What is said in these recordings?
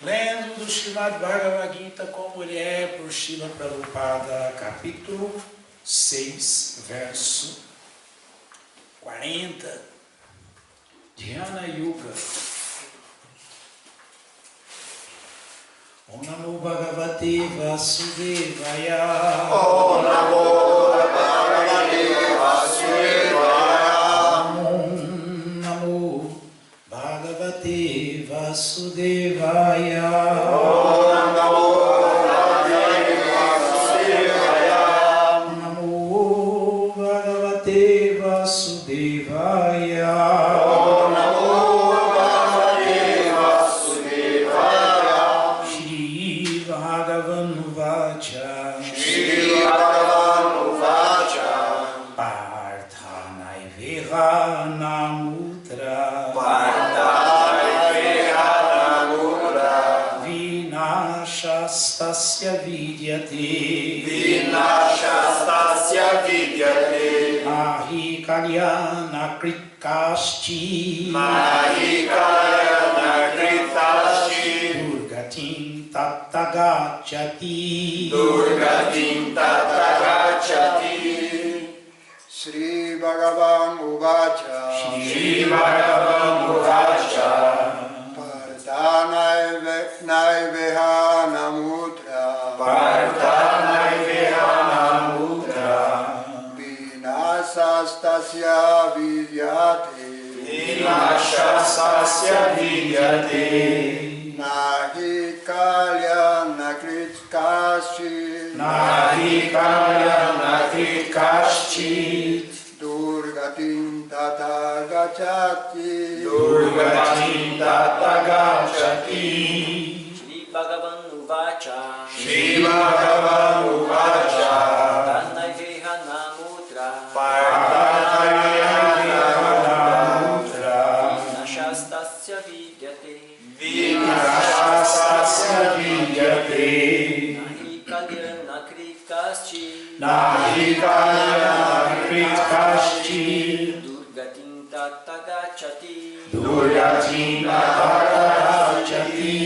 Lendo do Srimad Bhagavad Gita como ele é por Srila Prabhupada, capítulo 6, verso 40. Dhyana Yuga. Om Namo Bhagavate Vasudevaya. Om Namo Bhagavate Vasudevaya. Om Namo Bhagavate Vasudevaya. Om Namo Bhagavate Vasudevaya. Om Namo Bhagavate Vasudevaya. Om Namo Bhagavate Vasudevaya. Shri Bhagavan Vacha. Shri Bhagavan Vacha. Parthanaiveha Namutra. Vinashastasya vidyate. Vinashastasya vidyate. Nahi kalyana krit kaschit. Nahi kalyana kritashi. Durgatim tattagacchati. Durgatim tattagacchati. Shri Bhagavan Uvacha. Shri Bhagavan Uvacha. Parthanaiveha namutra. Parthanaiveha namutra. Vinashastasya vidyate. Vinashastasya vidyate. Nahi kalyana kritkashi. Nahi kalyana kritkashi. Durgatim tattagacchati. Durgatim tattagacchati. Shri Bhagavan Uvacha. Shri Bhagavan Uvacha. Parthanaiveha namutra. Parthanaiveha namutra. Vinashastasya vidyate. Vinashastasya vidyate. Nahi kalyana kritashi. Nahi kalyana kritkashi. Durgatim tattagacchati. Durgatim tattagacchati.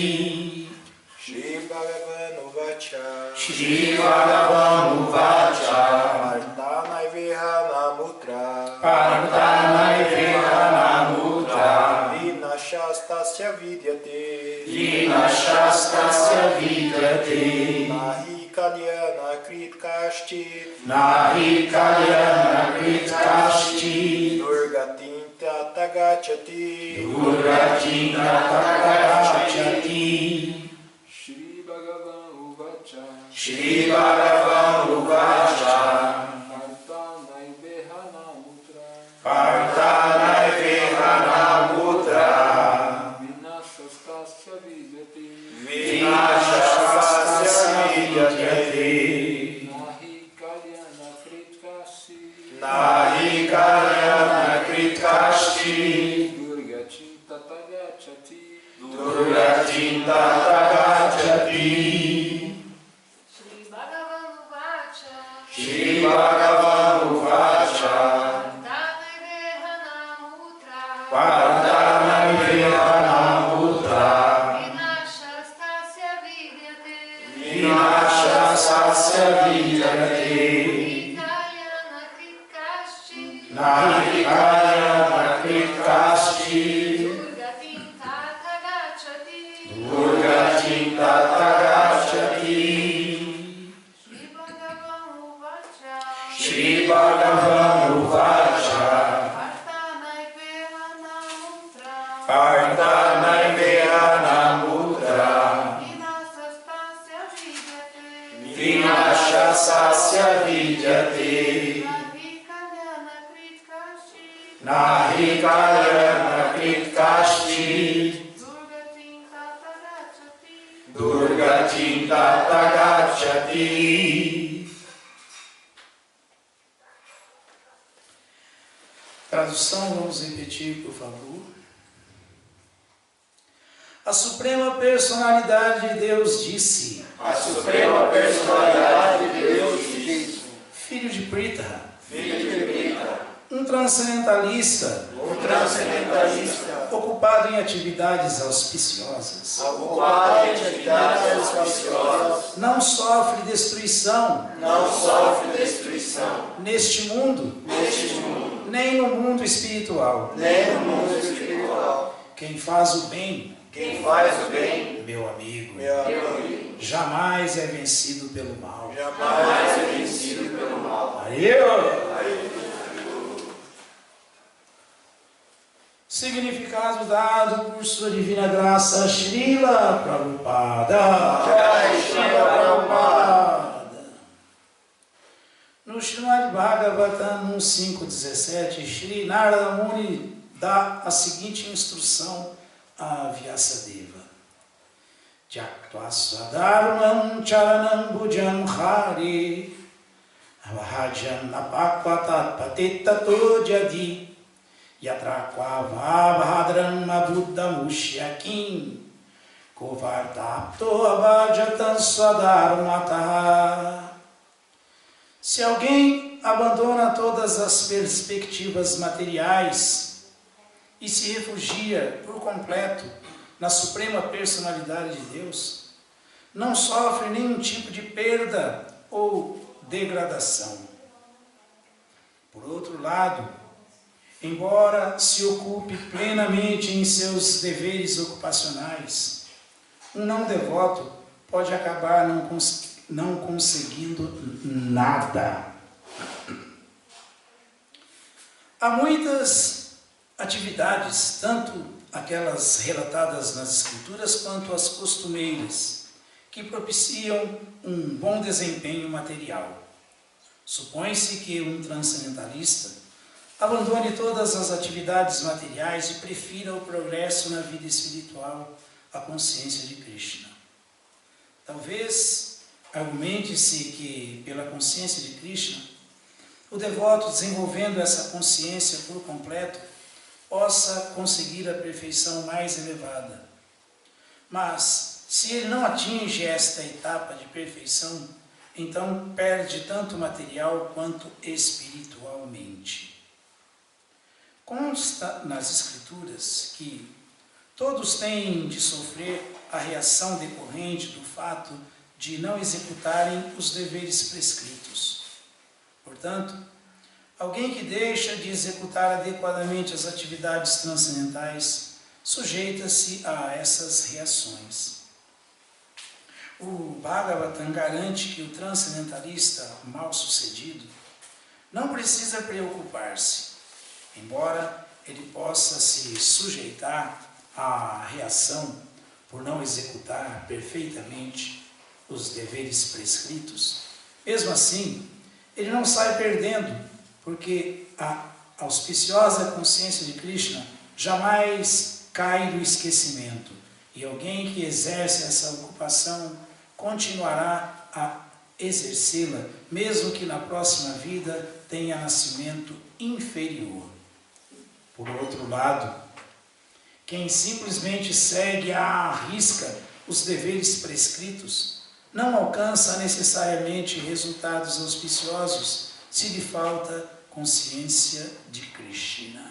Shri Bhagavan Uvacha. Shri Bhagavan Uvacha. Parthanaiveha namutra. Parthanaiveha namutra. Vinashastasya vidyate. Vinashastasya vidyate. Nahi kalyana kritkashchit. Nahi kalyana kritkaschit. Durgatim tattagacchati. Durgatim tattagacchati. Shri Bhagavan Uvacha. Shri Bhagavan Uvacha. Parthanaiveha namutra. Parthanaiveha namutra. Vinashastasya vidyate. Vinashastasya vidyate. Nahi kalyana kritkashi. Nahi kalyana kritkashi. Durgatim tattagacchati. Durgatim tattagacchati. Shri Bhagavan Uvacha. Shri Bhagavan Uvacha. Parthanaiveha namutra. Parthanaiveha namutra. Vinashastasya vidyate. Vinashastasya vidyate. Kalyana kritkaschit. Nahi kalyana kritkaschit. Durgatim tattagacchati. Durgatim tattagacchati. Shri Bhagavan Uvacha. Shri Bhagavan Uvacha. Parthanaiveha namutra. Parthanaiveha namutra. Vinashastasya vidyate. Vinashastasya vidyate. Nahi kalyana kritkaschit. Nahi kalyana kritkaschit. Durgatim tattagacchati. Durgatim tattagacchati. Tradução, vamos repetir, por favor. A Suprema Personalidade de Deus disse: A Suprema Personalidade de Deus disse: Filho de Pritha, Filho de Pritha, Um transcendentalista ocupado em atividades auspiciosas não sofre destruição neste mundo, nem no mundo espiritual. Quem faz o bem, meu amigo, jamais é vencido pelo mal. Significado dado por sua divina graça, Srila Prabhupada. No Srimad Bhagavatam 5.17, Shri Narada Muni dá a seguinte instrução a Vyasadeva. Tyaktva swadharmam charanam bhujam hari avahajan apakvatat patitato jadi yatra kvavabhadram abuddham ushyakim kovartapto abhajatan swadharmata. Se alguém abandona todas as perspectivas materiais e se refugia por completo na suprema personalidade de Deus, não sofre nenhum tipo de perda ou degradação. Por outro lado, embora se ocupe plenamente em seus deveres ocupacionais, um não devoto pode acabar não conseguindo nada. Há muitas atividades, tanto aquelas relatadas nas Escrituras quanto as costumeiras, que propiciam um bom desempenho material. Supõe-se que um transcendentalista abandone todas as atividades materiais e prefira o progresso na vida espiritual à consciência de Krishna. Talvez argumente-se que, pela consciência de Krishna, o devoto, desenvolvendo essa consciência por completo, possa conseguir a perfeição mais elevada. Mas, se ele não atinge esta etapa de perfeição, então perde tanto material quanto espiritualmente. Consta nas Escrituras que todos têm de sofrer a reação decorrente do fato de não executarem os deveres prescritos. Portanto, alguém que deixa de executar adequadamente as atividades transcendentais sujeita-se a essas reações. O Bhagavatam garante que o transcendentalista mal-sucedido não precisa preocupar-se, embora ele possa se sujeitar à reação por não executar perfeitamente os deveres prescritos. Mesmo assim, ele não sai perdendo, porque a auspiciosa consciência de Krishna jamais cai no esquecimento, e alguém que exerce essa ocupação continuará a exercê-la, mesmo que na próxima vida tenha nascimento inferior. Por outro lado, quem simplesmente segue à risca os deveres prescritos não alcança necessariamente resultados auspiciosos se lhe falta consciência de Krishna.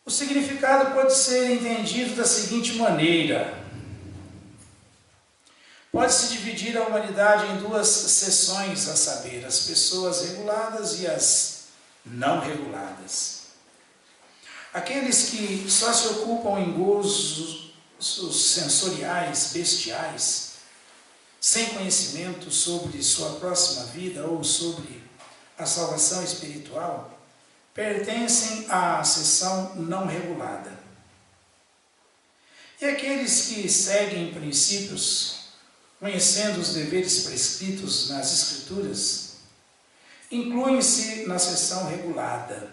O significado pode ser entendido da seguinte maneira. Pode-se dividir a humanidade em duas seções, a saber, as pessoas reguladas e as não reguladas. Aqueles que só se ocupam em gozos sensoriais, bestiais, sem conhecimento sobre sua próxima vida ou sobre a salvação espiritual, pertencem à seção não regulada. E aqueles que seguem princípios, conhecendo os deveres prescritos nas Escrituras, incluem-se na seção regulada.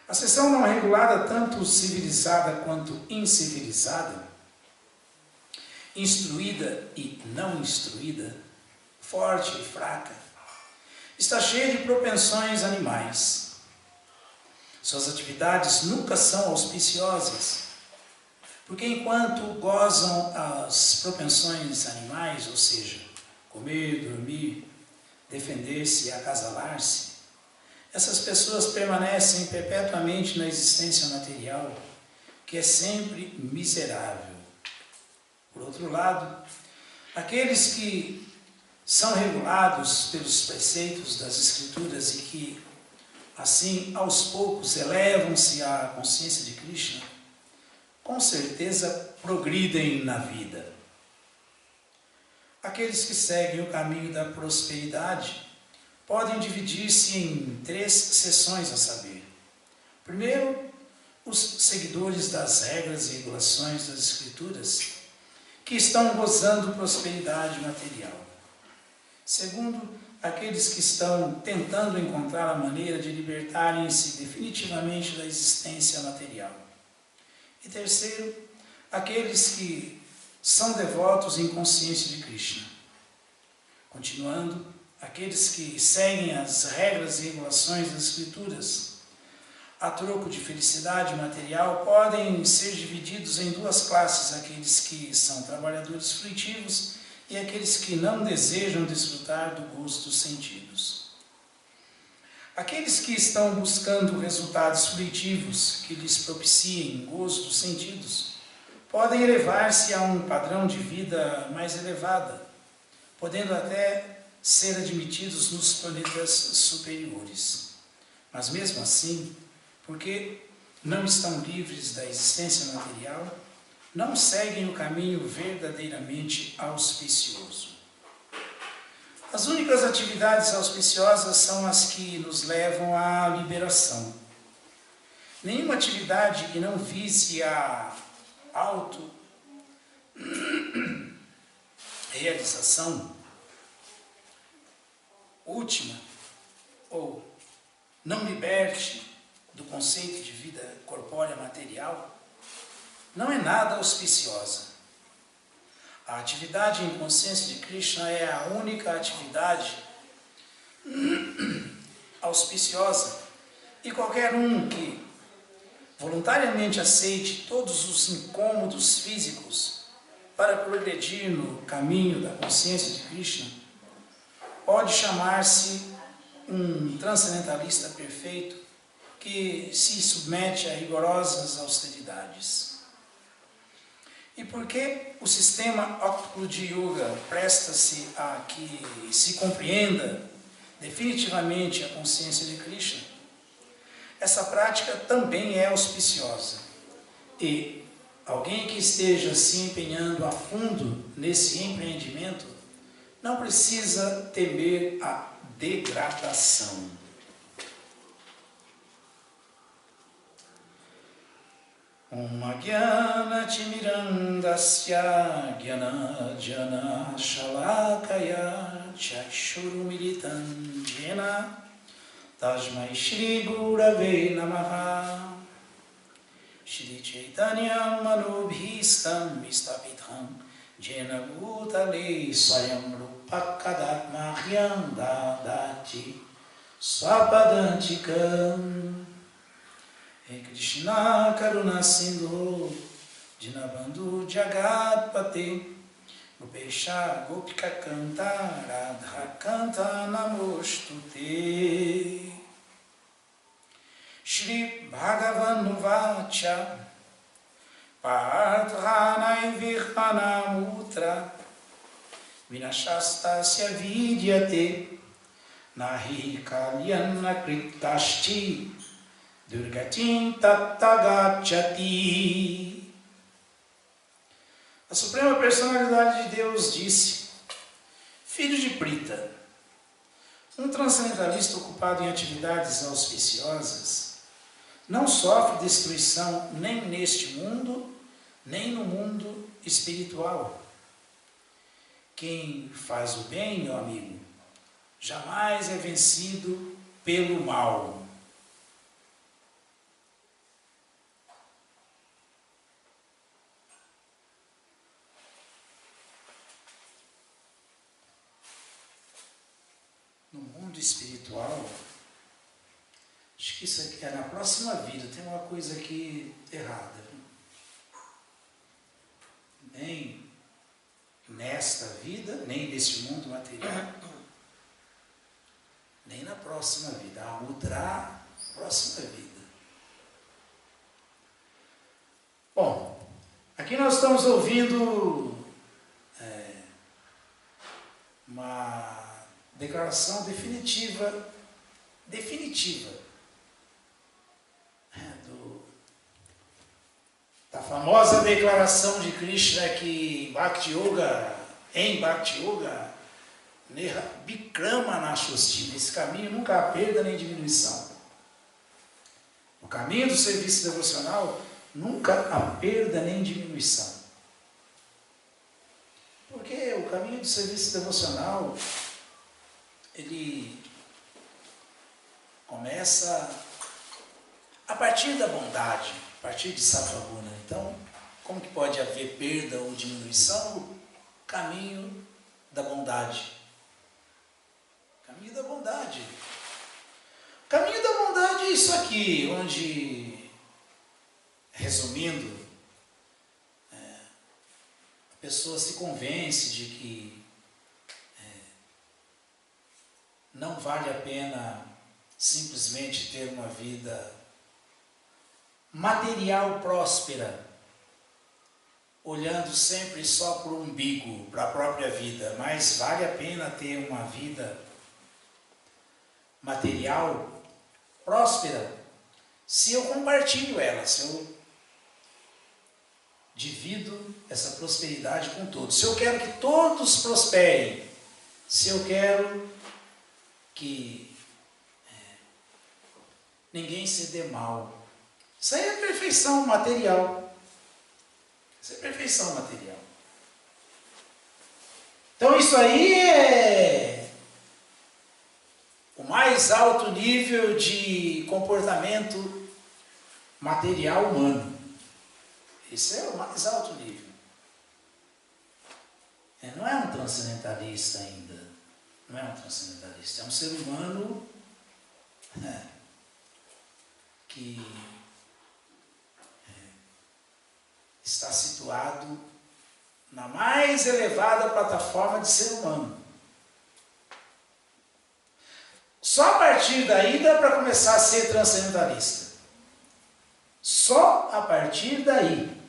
A seção não regulada, tanto civilizada quanto incivilizada, instruída e não instruída, forte e fraca, está cheia de propensões animais. Suas atividades nunca são auspiciosas, porque enquanto gozam as propensões animais, ou seja, comer, dormir, defender-se e acasalar-se, essas pessoas permanecem perpetuamente na existência material, que é sempre miserável. Por outro lado, aqueles que são regulados pelos preceitos das Escrituras e que, assim, aos poucos elevam-se à consciência de Krishna, com certeza progridem na vida. Aqueles que seguem o caminho da prosperidade podem dividir-se em 3 seções, a saber. Primeiro, os seguidores das regras e regulações das Escrituras, que estão gozando prosperidade material. Segundo, aqueles que estão tentando encontrar a maneira de libertarem-se definitivamente da existência material. E terceiro, aqueles que são devotos em consciência de Krishna. Continuando, aqueles que seguem as regras e regulações das Escrituras a troco de felicidade material podem ser divididos em 2 classes, aqueles que são trabalhadores fruitivos e aqueles que não desejam desfrutar do gosto dos sentidos. Aqueles que estão buscando resultados fruitivos que lhes propiciem gozo dos sentidos podem elevar-se a um padrão de vida mais elevado, podendo até ser admitidos nos planetas superiores. Mas mesmo assim, porque não estão livres da existência material, não seguem o caminho verdadeiramente auspicioso. As únicas atividades auspiciosas são as que nos levam à liberação. Nenhuma atividade que não vise a auto-realização última ou não liberte do conceito de vida corpórea material, não é nada auspiciosa. A atividade em consciência de Krishna é a única atividade auspiciosa, e qualquer um que voluntariamente aceite todos os incômodos físicos para progredir no caminho da consciência de Krishna pode chamar-se um transcendentalista perfeito que se submete a rigorosas austeridades. E porque o sistema óptico de yoga presta-se a que se compreenda definitivamente a consciência de Krishna, essa prática também é auspiciosa. E alguém que esteja se empenhando a fundo nesse empreendimento não precisa temer a degradação. Om Agyana Timirandasya Gyana Jana Shalakaya Chakshurumilitam Jena Tasmai Shri Gurave Namaha Shri Chaitanya Manubhistam Mistapitham Jena Bhutale Swayam Rupakadatmahyam Dadati Swapadantikam He Krishna Karuna Sindhu Dinabandhu Jagatpate Rupesha Gopika Kanta Radha Kanta Namostute Shri Bhagavan Vacha Parthanai Virhanamutra Vinashastasya Vidyate Nahi Kalyana Kritashti Durgatim Tattagacchati. A Suprema Personalidade de Deus disse: Filho de Prita, um transcendentalista ocupado em atividades auspiciosas não sofre destruição nem neste mundo, nem no mundo espiritual. Quem faz o bem, meu amigo, jamais é vencido pelo mal. No mundo espiritual, acho que isso aqui é na próxima vida, tem uma coisa aqui errada. Nem nesta vida, nem neste mundo material. nem na próxima vida. Amutra, próxima vida. Bom, aqui nós estamos ouvindo uma declaração definitiva da famosa declaração de Krishna que em Bhakti Yoga, Bikrama Nashosti, nesse caminho nunca há perda nem diminuição. No caminho do serviço devocional, nunca há perda nem diminuição. Porque o caminho do serviço devocional, ele começa a partir da bondade, a partir de Sattva-guna. Então, como que pode haver perda ou diminuição? O caminho da bondade. O caminho da bondade. O caminho da bondade é isso aqui, onde, resumindo, a pessoa se convence de que não vale a pena simplesmente ter uma vida material próspera, olhando sempre só para o umbigo, para a própria vida, mas vale a pena ter uma vida material próspera se eu compartilho ela, se eu divido essa prosperidade com todos. Se eu quero que todos prosperem, se eu quero que ninguém se dê mal. Isso aí é perfeição material. Isso é perfeição material. Então isso aí é o mais alto nível de comportamento material humano. Esse é o mais alto nível. Não é um transcendentalista ainda. Não é um transcendentalista. É um ser humano que está situado na mais elevada plataforma de ser humano. Só a partir daí dá para começar a ser transcendentalista. Só a partir daí.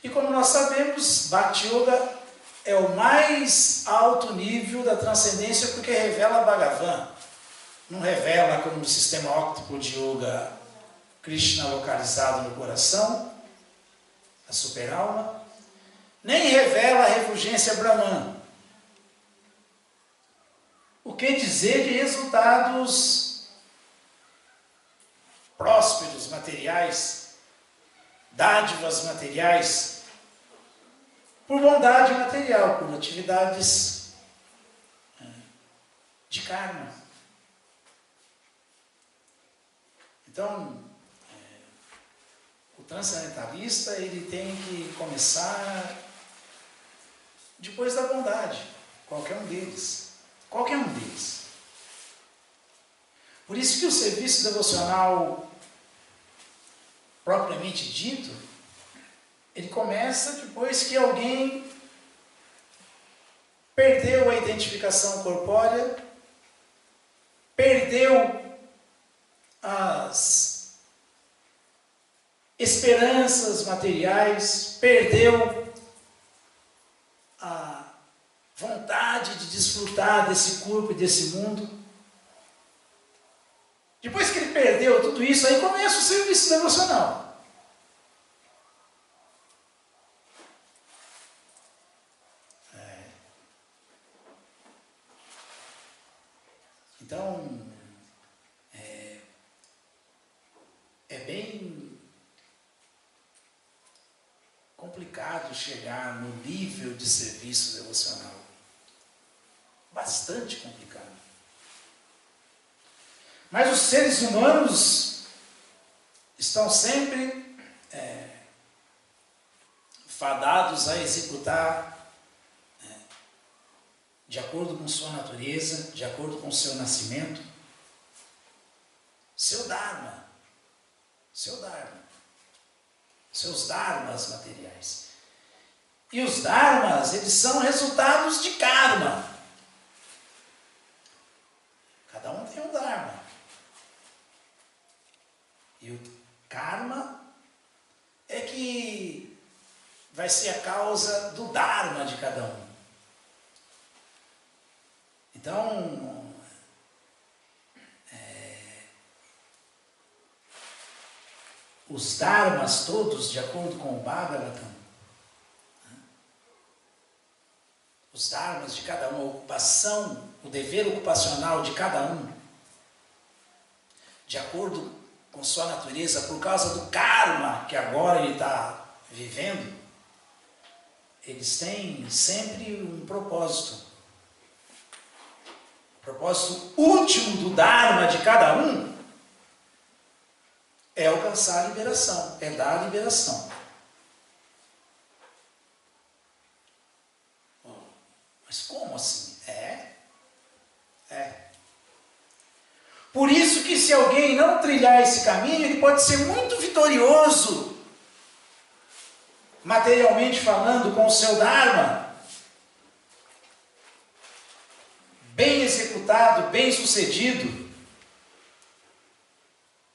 E como nós sabemos, Bhakti Yoga é o mais alto nível da transcendência porque revela Bhagavan. Não revela como no sistema óctuple de Yoga Krishna localizado no coração, a superalma, nem revela a refulgência Brahman. O que dizer de resultados prósperos, materiais, dádivas materiais, por bondade material, por atividades de karma. Então, o transcendentalista ele tem que começar depois da bondade, qualquer um deles. Qualquer um deles. Por isso que o serviço devocional propriamente dito, ele começa depois que alguém perdeu a identificação corpórea, perdeu as esperanças materiais, perdeu a vontade de desfrutar desse corpo e desse mundo. Depois que ele perdeu tudo isso, aí começa o serviço devocional. Então, é bem complicado chegar no nível de serviço devocional. Bastante complicado. Mas os seres humanos estão sempre fadados a executar de acordo com sua natureza, de acordo com seu nascimento, seu Dharma, seus dharmas materiais. E os dharmas, eles são resultados de karma. Karma é que vai ser a causa do Dharma de cada um. Então, os Dharmas todos, de acordo com o Bhagavatam, os Dharmas de cada um, a ocupação, o dever ocupacional de cada um, de acordo com sua natureza, por causa do karma que agora ele está vivendo, eles têm sempre um propósito. O propósito último do Dharma de cada um é alcançar a liberação, é dar a liberação. Mas como assim? Por isso que se alguém não trilhar esse caminho, ele pode ser muito vitorioso, materialmente falando, com o seu Dharma, bem executado, bem sucedido,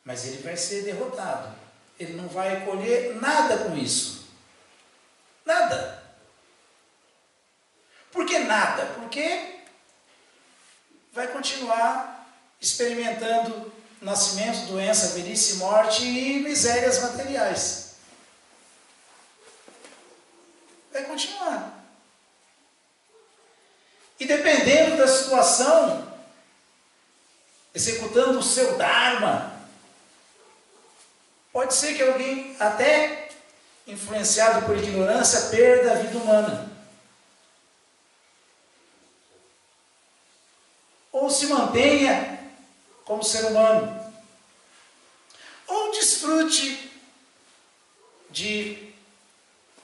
mas ele vai ser derrotado. Ele não vai colher nada com isso. Nada. Por que nada? Porque vai continuar experimentando nascimento, doença, velhice, morte e misérias materiais. Vai continuar. E dependendo da situação, executando o seu Dharma, pode ser que alguém, até influenciado por ignorância, perda a vida humana. Ou se mantenha como ser humano. Ou desfrute de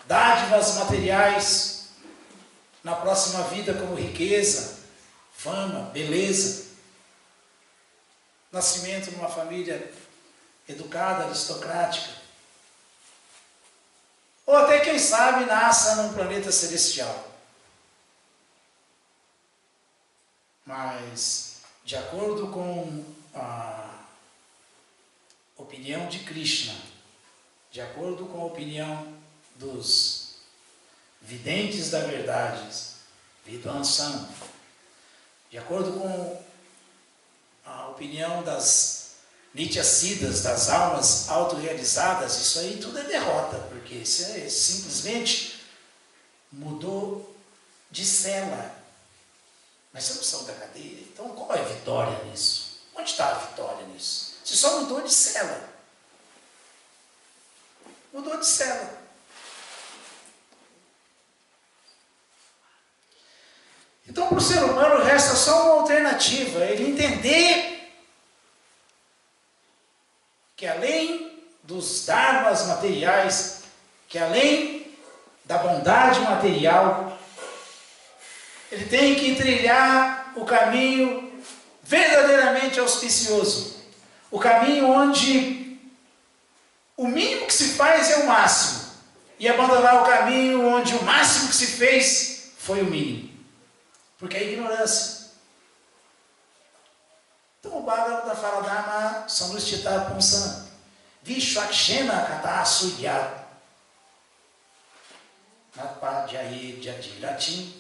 dádivas materiais na próxima vida, como riqueza, fama, beleza, nascimento numa família educada, aristocrática, ou até, quem sabe, nasça num planeta celestial. Mas, de acordo com a opinião de Krishna, de acordo com a opinião dos videntes da verdade, Vidwansan, de acordo com a opinião das Nityasiddhas, das almas autorrealizadas, isso aí tudo é derrota, porque isso simplesmente mudou de cela. Mas você não saiu da cadeia, então qual é a vitória nisso? Onde está a vitória nisso? Você só mudou de cela. Mudou de cela. Então, para o ser humano, resta só uma alternativa: ele entender que além dos dharmas materiais, que além da bondade material, ele tem que trilhar o caminho verdadeiramente auspicioso. O caminho onde o mínimo que se faz é o máximo. E abandonar o caminho onde o máximo que se fez foi o mínimo. Porque é ignorância. Então o Bhagavata fala Dhamma Samrushita Punsam Vishwakshena Kata Suyat Natpadjaye Jadiratim.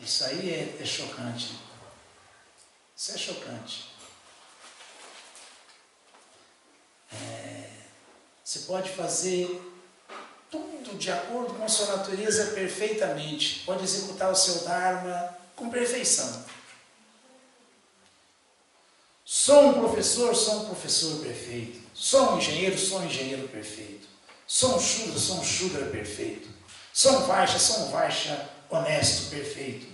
Isso aí é chocante. Isso é chocante. Você pode fazer tudo de acordo com a sua natureza perfeitamente. Pode executar o seu Dharma com perfeição. Sou um professor perfeito. Sou um engenheiro perfeito. Sou um Shudra perfeito. Sou um Vaishya honesto, perfeito.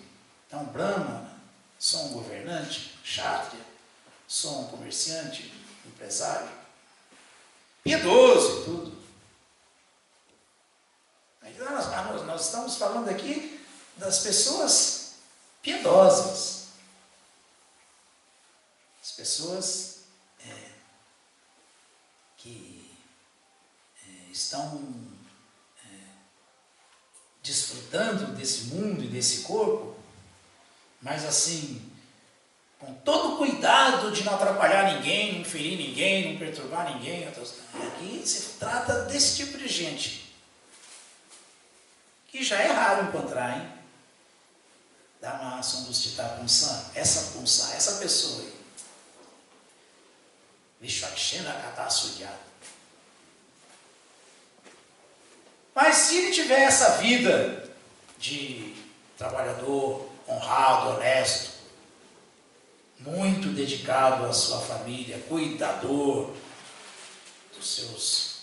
Então, Brahmana, sou um governante, Kshatriya, sou um comerciante, empresário, piedoso e tudo. Aí nós estamos falando aqui das pessoas piedosas. As pessoas que estão desfrutando desse mundo e desse corpo, mas assim, com todo cuidado cuidado de não atrapalhar ninguém, não ferir ninguém, não perturbar ninguém. Aqui se trata desse tipo de gente, que já é raro encontrar, hein? Dhamma Sandustita Punsa, essa pessoa aí. Vishwakshena Kata Sudyata. Mas se ele tiver essa vida de trabalhador, honrado, honesto, muito dedicado à sua família, cuidador dos seus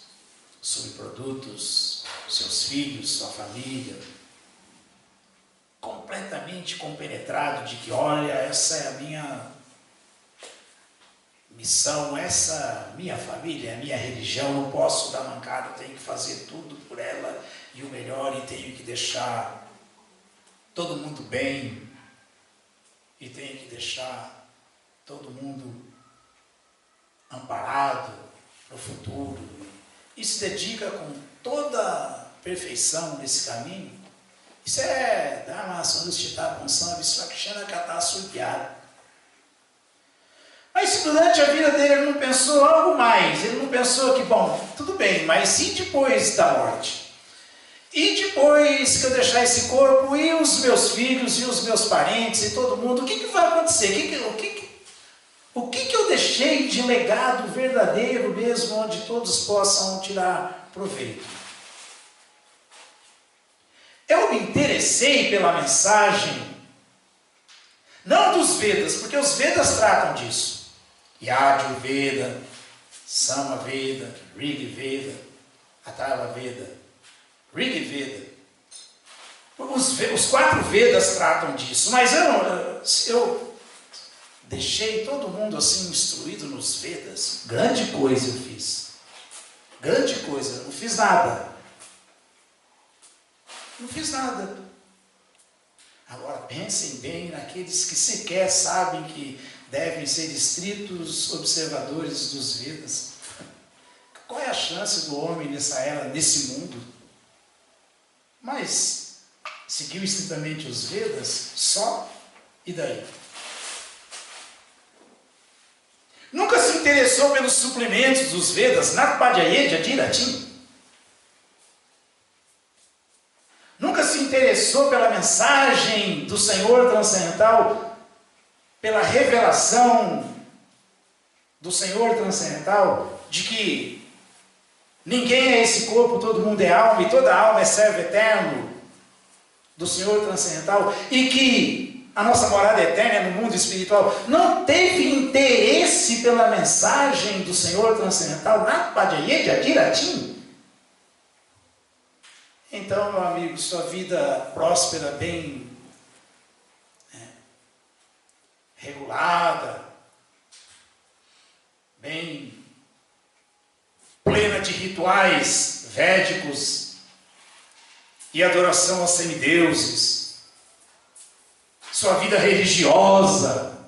subprodutos, seus filhos, sua família, completamente compenetrado de que, olha, essa é a minha missão, essa é a minha família, é a minha religião, não posso dar mancada, eu tenho que fazer tudo por ela e o melhor, e tenho que deixar todo mundo bem, e tenho que deixar todo mundo amparado no futuro, e se dedica com toda perfeição nesse caminho. Isso é Dhamma Sandustita Punsa Vishwakshena Kata Sudyata. Mas se durante a vida dele ele não pensou algo mais, ele não pensou que, bom, tudo bem, mas e depois da morte? E depois que eu deixar esse corpo, e os meus filhos, e os meus parentes, e todo mundo, o que vai acontecer? O que eu deixei de legado verdadeiro mesmo, onde todos possam tirar proveito? Eu me interessei pela mensagem, não dos Vedas, porque os Vedas tratam disso. Yajur Veda, Sama Veda, Rig Veda, Atharva Veda, Rig Veda. Os 4 Vedas tratam disso, mas eu deixei todo mundo assim instruído nos Vedas. Grande coisa eu fiz. Grande coisa, não fiz nada. Não fiz nada. Agora pensem bem naqueles que sequer sabem que devem ser estritos observadores dos Vedas. Qual é a chance do homem nessa era, nesse mundo? Mas seguiu estritamente os Vedas só, e daí? Nunca se interessou pelos suplementos dos Vedas, Natpadhyayedya Dhiratim. Nunca se interessou pela mensagem do Senhor transcendental, pela revelação do Senhor transcendental, de que ninguém é esse corpo, todo mundo é alma, e toda alma é servo eterno do Senhor transcendental, e que a nossa morada eterna é no mundo espiritual. Não teve interesse pela mensagem do Senhor transcendental, Natpadhyayedya Dhiratim. Então, meu amigo, sua vida próspera, bem regulada, bem plena de rituais védicos e adoração aos semideuses, sua vida religiosa,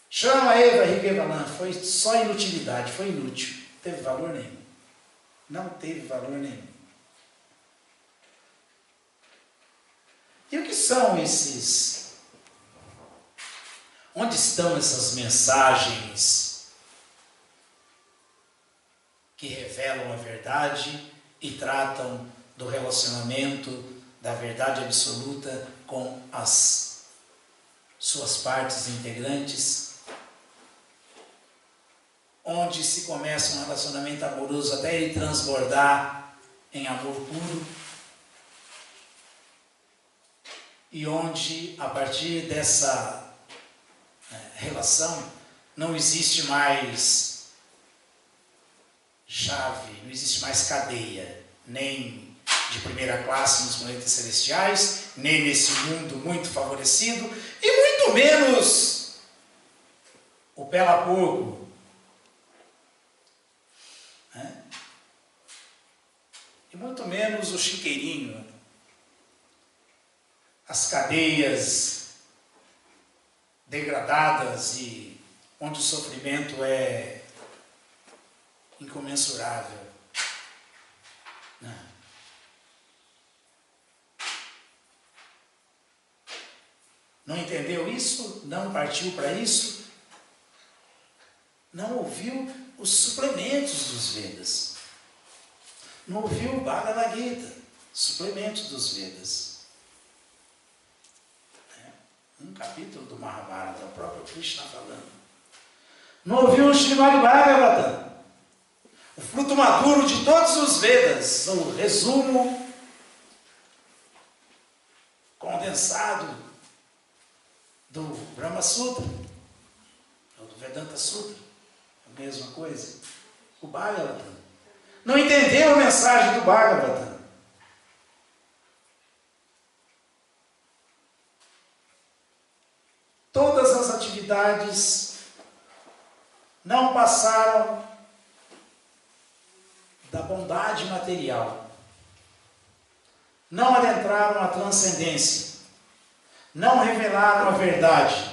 chama Eva Rigevalan, foi só inutilidade, foi inútil, não teve valor nenhum. Não teve valor nenhum. E o que são esses? Onde estão essas mensagens que revelam a verdade e tratam do relacionamento da verdade absoluta com as suas partes integrantes? Onde se começa um relacionamento amoroso até ele transbordar em amor puro, e onde, a partir dessa relação, não existe mais chave, não existe mais cadeia, nem de primeira classe nos planetas celestiais, nem nesse mundo muito favorecido, e muito menos o pela-pouco, e muito menos o chiqueirinho, as cadeias degradadas e onde o sofrimento é incomensurável. Não entendeu isso? Não partiu para isso? Não ouviu os suplementos dos Vedas. Não ouviu o Bhagavad Gita, suplementos dos Vedas. Um capítulo do Mahabharata, o próprio Krishna falando. Não ouviu o Srimad Bhagavatam, o fruto maduro de todos os Vedas, o resumo condensado do Brahma Sutra, ou do Vedanta Sutra, a mesma coisa, o Bhagavatam. Não entendeu a mensagem do Bhagavatam. Todas as atividades não passaram da bondade material, não adentraram a transcendência, não revelaram a verdade,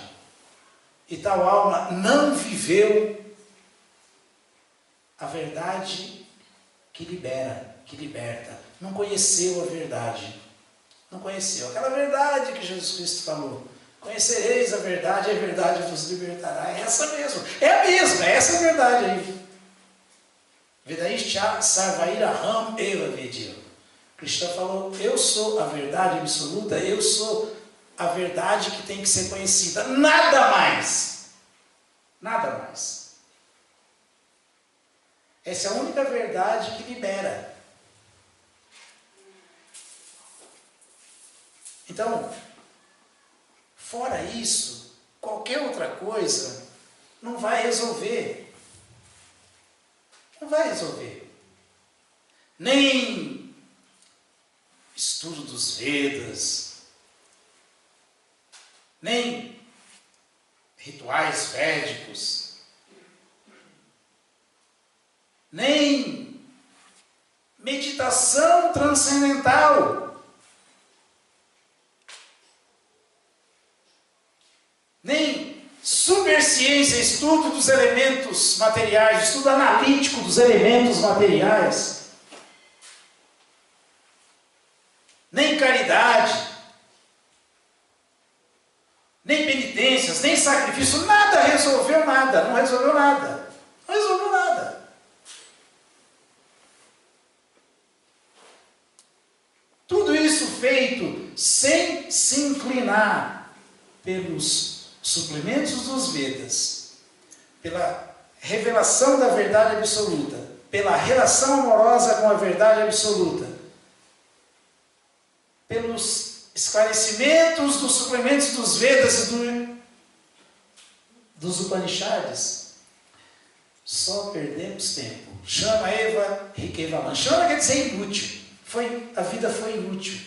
e tal alma não viveu a verdade que libera, que liberta, não conheceu a verdade, não conheceu aquela verdade que Jesus Cristo falou. Conhecereis a verdade vos libertará. É essa mesmo, é a mesma, é essa verdade aí. Vedaishcha sarvairaham eva vedya. Krishna falou, eu sou a verdade absoluta, eu sou a verdade que tem que ser conhecida. Nada mais. Nada mais. Essa é a única verdade que libera. Então, fora isso, qualquer outra coisa não vai resolver. Não vai resolver. Nem estudo dos Vedas, nem rituais védicos, nem meditação transcendental, nem superciência, estudo dos elementos materiais, estudo analítico dos elementos materiais, nem caridade, nem penitências, nem sacrifício, nada resolveu nada, não resolveu nada, não resolveu nada. Tudo isso feito sem se inclinar pelos suplementos dos Vedas, pela revelação da verdade absoluta, pela relação amorosa com a verdade absoluta, pelos esclarecimentos dos suplementos dos Vedas e dos Upanishads, só perdemos tempo. Chama Eva Rikevaman. Chama quer dizer inútil. A vida foi inútil.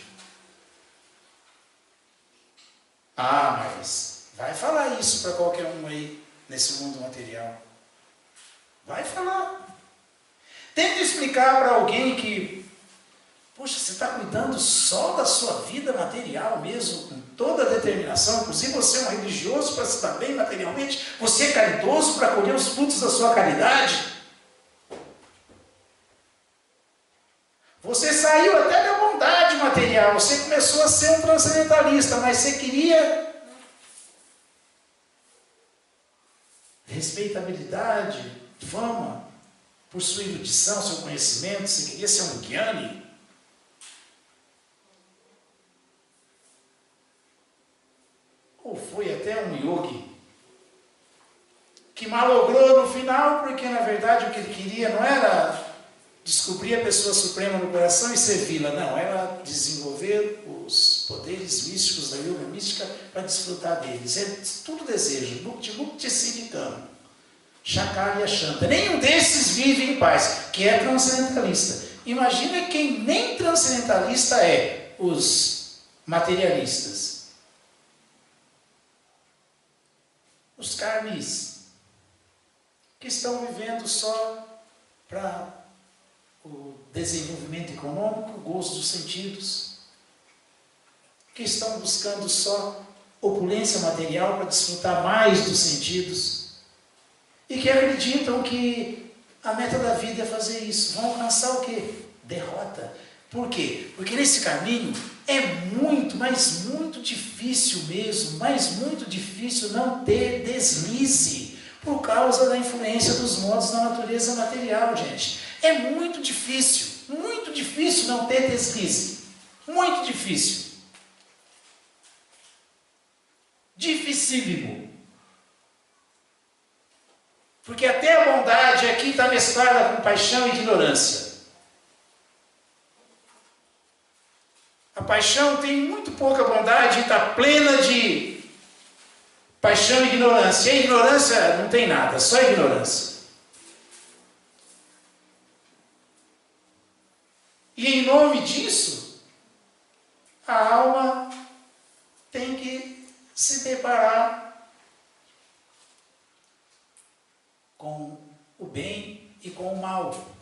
Ah, mas vai falar isso para qualquer um aí nesse mundo material. Vai falar. Tenta explicar para alguém que, poxa, você está cuidando só da sua vida material mesmo, com toda a determinação, inclusive você é um religioso para se estar bem materialmente, você é caridoso para colher os frutos da sua caridade. Você saiu até da bondade material, você começou a ser um transcendentalista, mas você queria respeitabilidade, fama, por sua erudição, seu conhecimento, você queria ser um Gyani. Ou foi até um yogi, que malogrou no final, porque na verdade o que ele queria não era descobrir a pessoa suprema no coração e servi-la, não, era desenvolver os poderes místicos da yoga mística para desfrutar deles. É tudo desejo, mukti mukti siddhikam, shakarya shanta. Nenhum desses vive em paz, que é transcendentalista. Imagina quem nem transcendentalista é, os materialistas. Os karmis, que estão vivendo só para o desenvolvimento econômico, o gozo dos sentidos, que estão buscando só opulência material para desfrutar mais dos sentidos, e que acreditam que a meta da vida é fazer isso. Vão alcançar o quê? Derrota. Por quê? Porque nesse caminho É muito, mas muito difícil mesmo, mas muito difícil não ter deslize por causa da influência dos modos da natureza material, gente. É muito difícil não ter deslize. Muito difícil. Dificílimo. Porque até a bondade aqui está mesclada com paixão e ignorância. A paixão tem muito pouca bondade e está plena de paixão e ignorância. E a ignorância não tem nada, só ignorância. E em nome disso, a alma tem que se deparar com o bem e com o mal.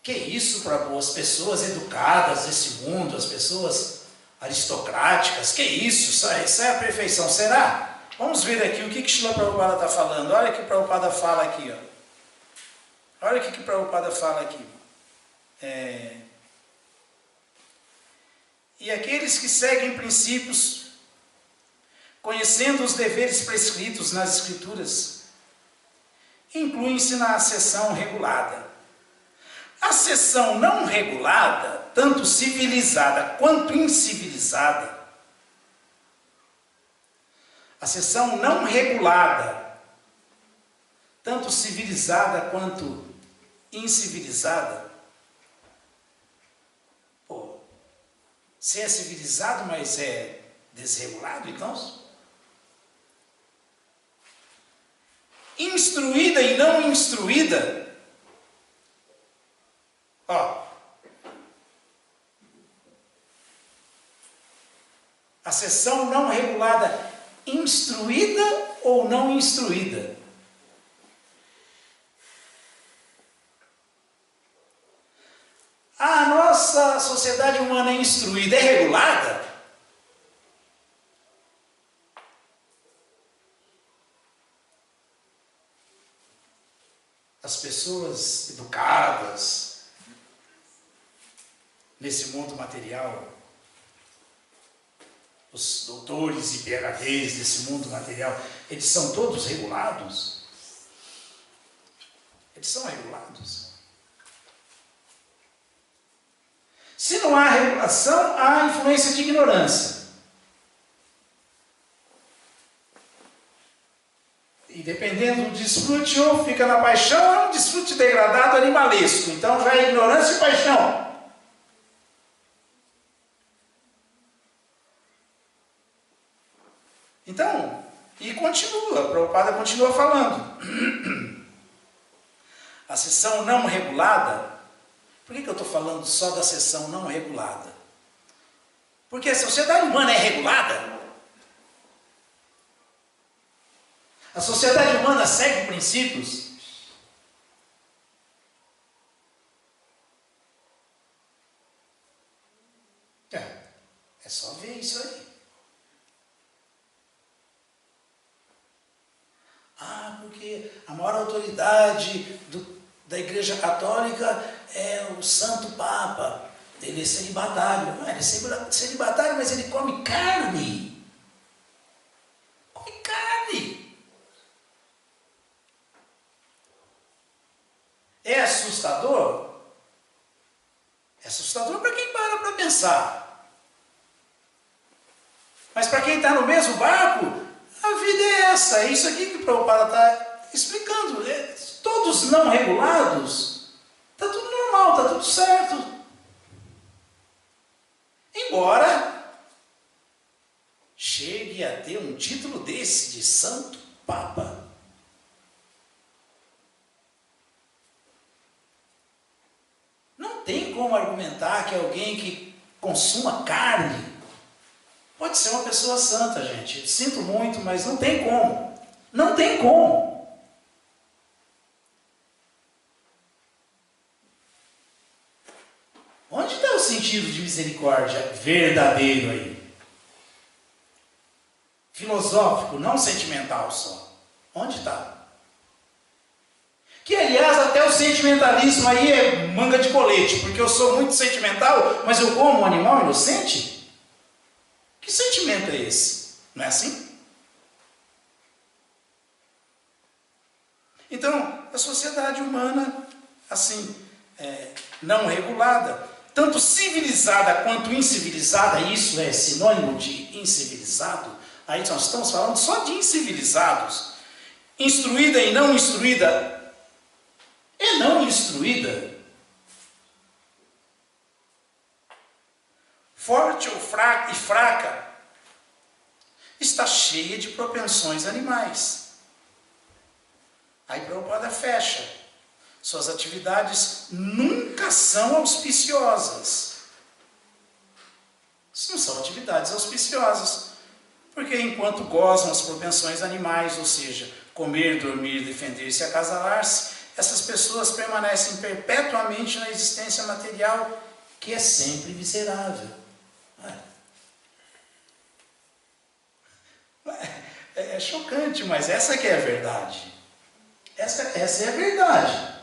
Que isso para as pessoas educadas desse mundo, as pessoas aristocráticas, que isso é a perfeição, será? Vamos ver aqui o que Srila Prabhupada está falando. Olha o que Prabhupada fala aqui, ó. Olha o que Prabhupada fala aqui. E aqueles que seguem princípios, conhecendo os deveres prescritos nas Escrituras, incluem-se na acessão regulada. A seção não regulada, tanto civilizada quanto incivilizada, a seção não regulada, tanto civilizada quanto incivilizada, se é civilizado, mas é desregulado, então? Instruída e não instruída, a seção não regulada, instruída ou não instruída? A nossa sociedade humana instruída é regulada? As pessoas educadas nesse mundo material, os doutores e PhDs desse mundo material, eles são todos regulados? Eles são regulados? Se não há regulação, há influência de ignorância. E dependendo do desfrute, ou fica na paixão, ou é um desfrute degradado animalesco. Então já é ignorância e paixão. Então, e continua, Prabhupada continua falando. A seção não regulada. Por que eu estou falando só da seção não regulada? Porque a sociedade humana é regulada? A sociedade humana segue princípios? É só ver isso aí. Porque a maior autoridade da Igreja Católica é o Santo Papa. Ele é celibatário. Ele é celibatário, mas ele come carne. Come carne. É assustador? É assustador para quem para pensar. Mas para quem está no mesmo barco, a vida é essa. É isso aqui que o Prabhupada está explicando. Todos não regulados, está tudo normal, está tudo certo. Embora chegue a ter um título desse, de Santo Papa. Não tem como argumentar que alguém que consuma carne pode ser uma pessoa santa, gente. Sinto muito, mas não tem como. Não tem como. Onde está o sentido de misericórdia verdadeiro aí? Filosófico, não sentimental só. Onde está? Que, aliás, até o sentimentalismo aí é manga de colete, porque eu sou muito sentimental, mas eu como um animal inocente? Que sentimento é esse? Não é assim? Então, a sociedade humana, assim, não regulada, tanto civilizada quanto incivilizada, isso é sinônimo de incivilizado, aí nós estamos falando só de incivilizados, instruída e não instruída, forte ou fraca e fraca, está cheia de propensões animais. Aí Prabhupada fecha. Suas atividades nunca são auspiciosas. Isso não são atividades auspiciosas. Porque enquanto gozam as propensões animais, ou seja, comer, dormir, defender-se e acasalar-se, essas pessoas permanecem perpetuamente na existência material, que é sempre miserável. É chocante, mas essa que é a verdade. Essa é a verdade.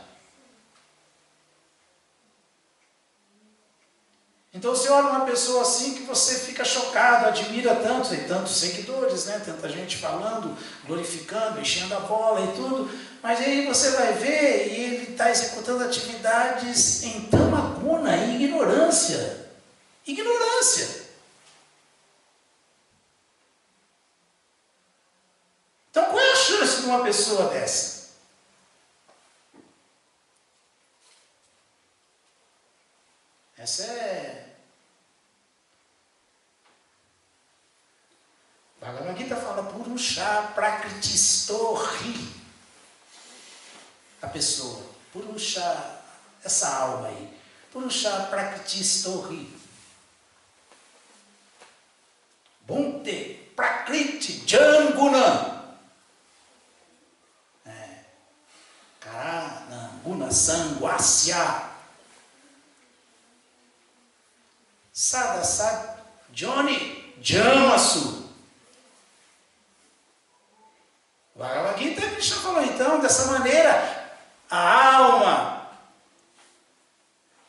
Então você olha uma pessoa assim que você fica chocado, admira tanto, tem tantos seguidores, né? Tanta gente falando, glorificando, enchendo a bola e tudo, mas aí você vai ver e ele está executando atividades em tamaguna, em ignorância. Ignorância. Então qual é a chance de uma pessoa dessa? Essa é... Bhagavad Gita fala Purusha Prakritistori. A pessoa. Purusha, essa alma aí. Purusha Prakritistori. Bunte Prakriti Janguna. Karana Guna Sangwasya. Sadasat Johnny Jamasu. O Bhagavad Gita, Krishna falou então, dessa maneira, a alma,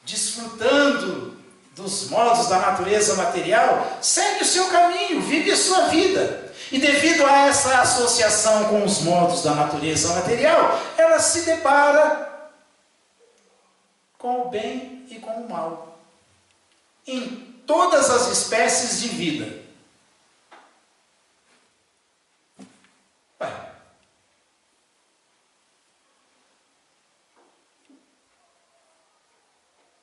desfrutando dos modos da natureza material, segue o seu caminho, vive a sua vida. E devido a essa associação com os modos da natureza material, ela se depara com o bem e com o mal. Em todas as espécies de vida.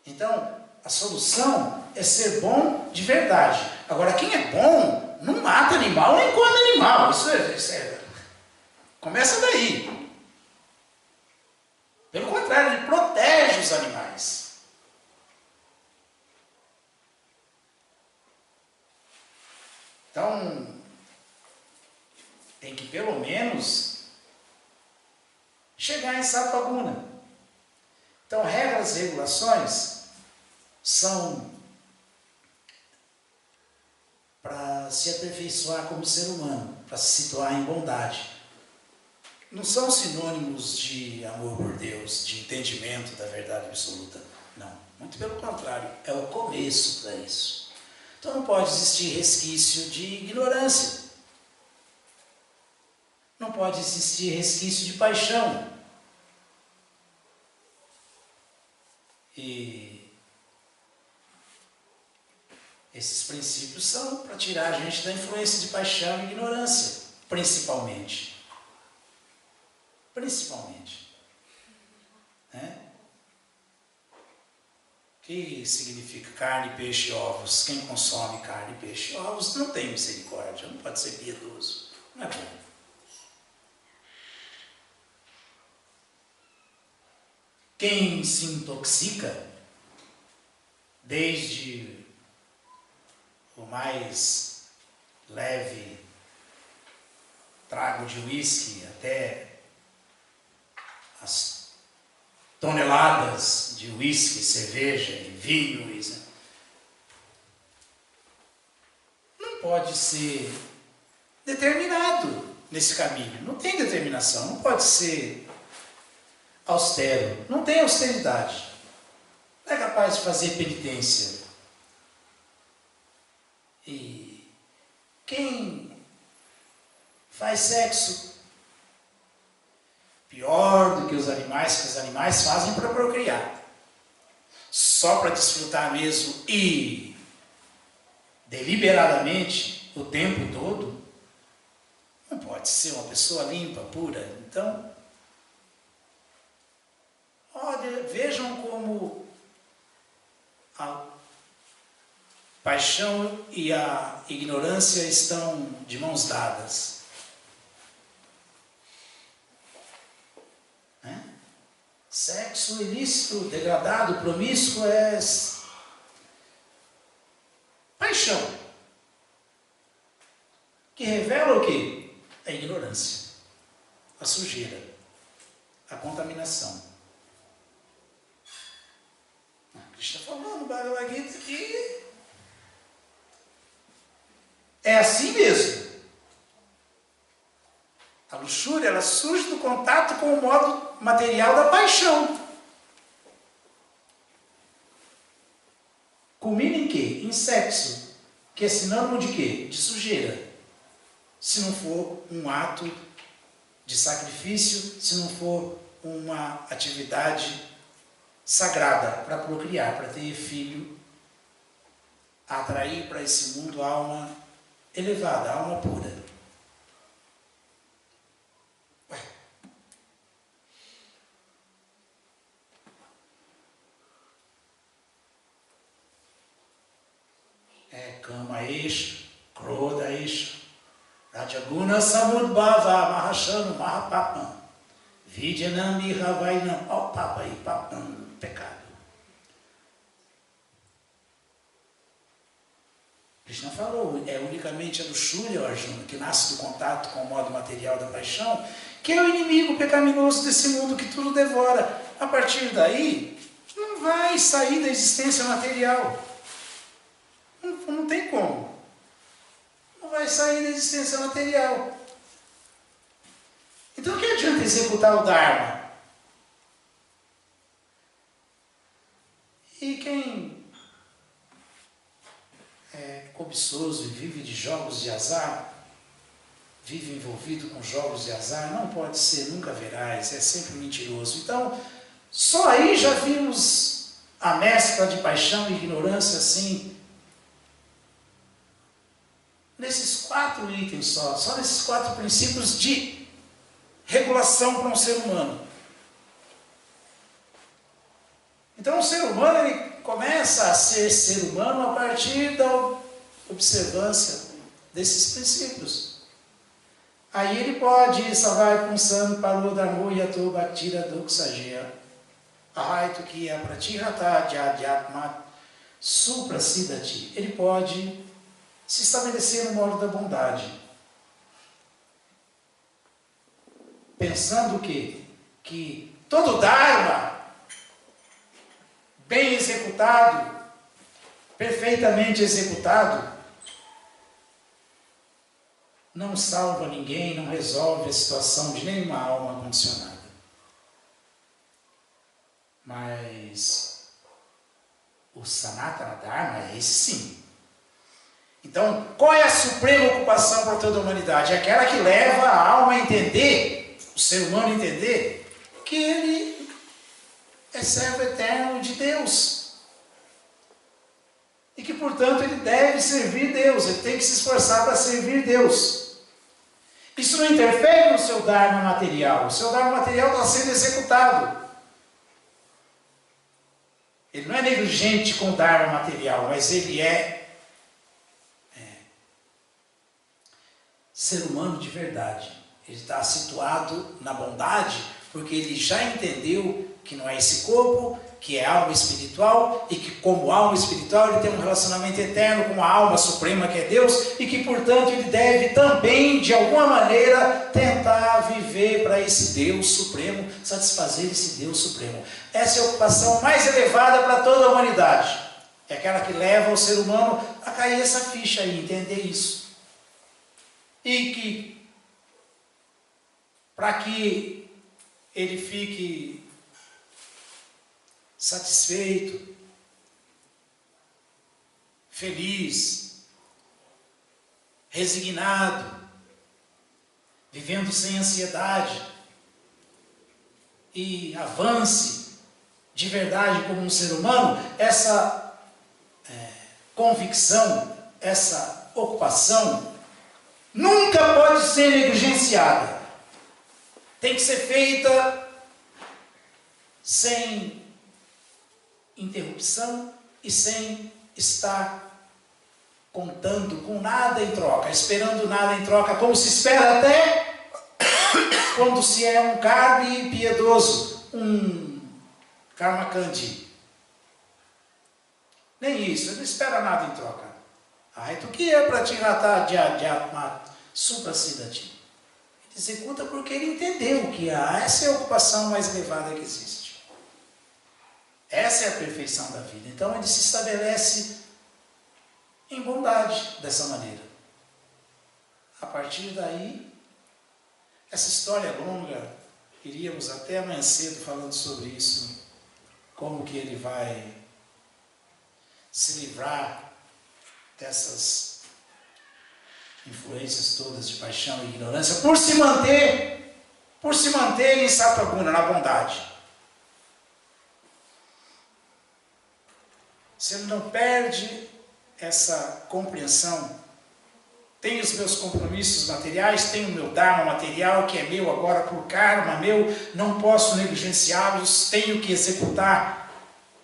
Então, a solução é ser bom de verdade. Agora, quem é bom não mata animal nem come animal. Isso começa daí. Pelo contrário, ele protege os animais. Então, tem que pelo menos chegar em Sattva-guna. Então, regras e regulações são para se aperfeiçoar como ser humano, para se situar em bondade. Não são sinônimos de amor por Deus, de entendimento da verdade absoluta. Não, muito pelo contrário, é o começo para isso. Então não pode existir resquício de ignorância. Não pode existir resquício de paixão. E esses princípios são para tirar a gente da influência de paixão e ignorância, principalmente. Principalmente. Né? O que significa carne, peixe e ovos? Quem consome carne, peixe e ovos não tem misericórdia, não pode ser piedoso. Não é bom. Quem se intoxica, desde o mais leve trago de uísque até as toneladas de uísque, cerveja e vinho, não pode ser determinado nesse caminho. Não tem determinação, não pode ser austero, não tem austeridade, não é capaz de fazer penitência. E quem faz sexo pior do que os animais fazem para procriar, só para desfrutar mesmo e deliberadamente o tempo todo, não pode ser uma pessoa limpa, pura. Então, olha, vejam como a paixão e a ignorância estão de mãos dadas. Né? Sexo ilícito, degradado, promíscuo é paixão. Que revela o quê? A ignorância, a sujeira, a contaminação. Krishna falou no Bhagavad Gita que é assim mesmo. A luxúria, ela surge do contato com o modo material da paixão. Culmina em quê? Em sexo, que é sinônimo de quê? De sujeira. Se não for um ato de sacrifício, se não for uma atividade sagrada para procriar, para ter filho, atrair para esse mundo a alma elevada, a alma pura. Kama Esha, Krodha Esha, Rajaguna Samudbhava Mahashanu Mahapapam, Vidyanam Ihavainam, ó papa aí, papam, pecado. Krishna falou, é unicamente a luxúria, Arjuna, que nasce do contato com o modo material da paixão, que é o inimigo pecaminoso desse mundo que tudo devora. A partir daí, não vai sair da existência material. Não tem como. Não vai sair da existência material. Então, o que adianta executar o Dharma? E quem é cobiçoso e vive de jogos de azar, vive envolvido com jogos de azar, não pode ser nunca veraz, é sempre mentiroso. Então, só aí já vimos a mescla de paixão e ignorância assim, nesses 4 itens só nesses 4 princípios de regulação para um ser humano. Então o ser humano ele começa a ser ser humano a partir da observância desses princípios. Aí ele pode salvar pensando para o Dharmo Yato Bhaktira Doksajeya Ahaitu Kiya Pratihata Jadhyatma Suprasidati. Ele pode se estabelecer no modo da bondade. Pensando que todo Dharma bem executado, perfeitamente executado, não salva ninguém, não resolve a situação de nenhuma alma condicionada. Mas o Sanatana Dharma é esse sim. Então, qual é a suprema ocupação para toda a humanidade? É aquela que leva a alma a entender, o ser humano a entender, que ele é servo eterno de Deus. E que, portanto, ele deve servir Deus, ele tem que se esforçar para servir Deus. Isso não interfere no seu Dharma material. O seu Dharma material está sendo executado. Ele não é negligente com o Dharma material, mas ele é ser humano de verdade. Ele está situado na bondade, porque ele já entendeu que não é esse corpo, que é alma espiritual, e que como alma espiritual ele tem um relacionamento eterno com a alma suprema que é Deus, e que portanto ele deve também, de alguma maneira, tentar viver para esse Deus supremo, satisfazer esse Deus supremo. Essa é a ocupação mais elevada para toda a humanidade. É aquela que leva o ser humano a cair essa ficha aí, entender isso. E que, para que ele fique satisfeito, feliz, resignado, vivendo sem ansiedade e avance de verdade como um ser humano, essa convicção, essa ocupação nunca pode ser negligenciada. Tem que ser feita sem interrupção e sem estar contando com nada em troca, esperando nada em troca, como se espera até quando se é um carne piedoso, um karmakandi. Nem isso, ele não espera nada em troca. Tu que é para te ratar de atma suprasidati. Ele executa porque ele entendeu que essa é a ocupação mais elevada que existe. Essa é a perfeição da vida. Então ele se estabelece em bondade dessa maneira. A partir daí, essa história é longa, iríamos até amanhã cedo falando sobre isso, como que ele vai se livrar dessas influências todas de paixão e ignorância, por se manter em Sattva-guna, na bondade. Se ele não perde essa compreensão, tenho os meus compromissos materiais, tenho o meu dharma material, que é meu agora por karma meu, não posso negligenciá-los, tenho que executar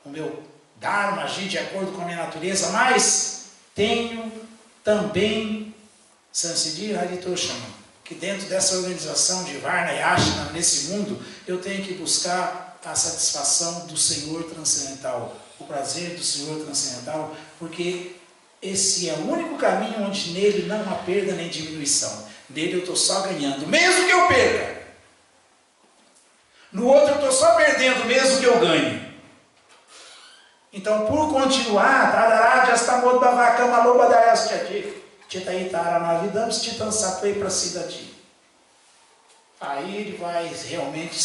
o meu dharma, agir de acordo com a minha natureza, mas tenho também Samsiddhi Haritoshama, que dentro dessa organização de Varna e Ashrama, nesse mundo, eu tenho que buscar a satisfação do Senhor transcendental, o prazer do Senhor transcendental, porque esse é o único caminho onde nele não há perda nem diminuição. Nele eu estou só ganhando, mesmo que eu perca. No outro eu estou só perdendo, mesmo que eu ganhe. Então, por continuar, aí ele vai realmente,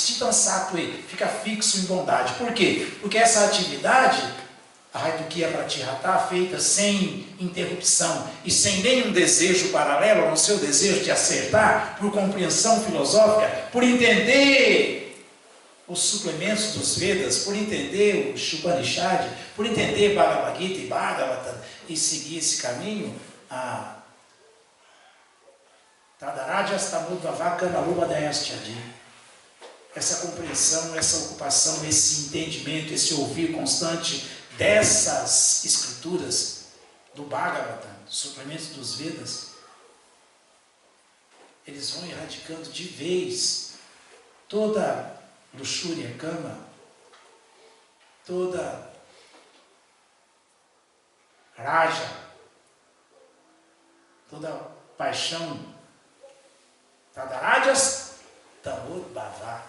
fica fixo em bondade. Por quê? Porque essa atividade, a Haitukiya Pratihata, feita sem interrupção e sem nenhum desejo paralelo ao seu desejo de acertar, por compreensão filosófica, por entender os suplementos dos Vedas, por entender o Upanishad, por entender Bhagavad Gita e Bhagavata e seguir esse caminho, essa compreensão, essa ocupação, esse entendimento, esse ouvir constante dessas escrituras do Bhagavata, suplementos dos Vedas, eles vão erradicando de vez toda luxúria, kama, toda raja, toda paixão, tadarajas tamodbhava,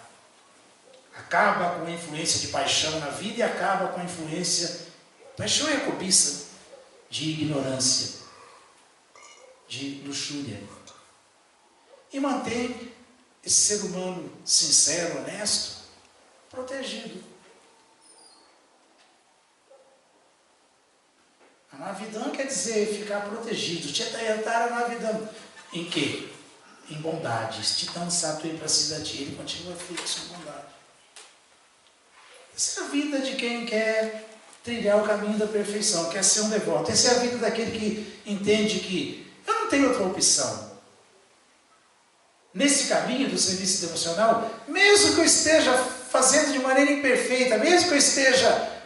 acaba com a influência de paixão na vida e acaba com a influência, paixão é a cobiça, de ignorância, de luxúria, e mantém esse ser humano sincero, honesto, protegido. Anavidam quer dizer ficar protegido. Chetayatara Anavidam. Em quê? Em bondade. Stitam Sattva Prasidati. Ele continua fixo em bondade. Essa é a vida de quem quer trilhar o caminho da perfeição, quer ser um devoto. Essa é a vida daquele que entende que eu não tenho outra opção. Nesse caminho do serviço devocional, mesmo que eu esteja fazendo de maneira imperfeita, mesmo que eu esteja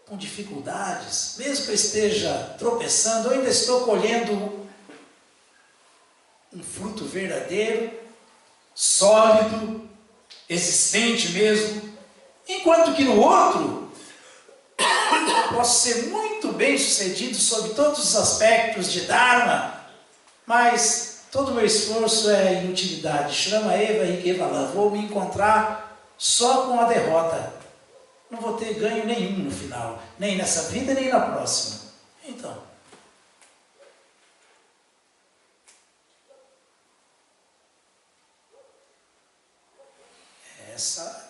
com dificuldades, mesmo que eu esteja tropeçando, eu ainda estou colhendo um fruto verdadeiro, sólido, existente mesmo, enquanto que no outro, eu posso ser muito bem sucedido sob todos os aspectos de Dharma, mas todo o meu esforço é inutilidade. Shrama Eva e Kevalam. Vou me encontrar só com a derrota. Não vou ter ganho nenhum no final. Nem nessa vida, nem na próxima. Então, essa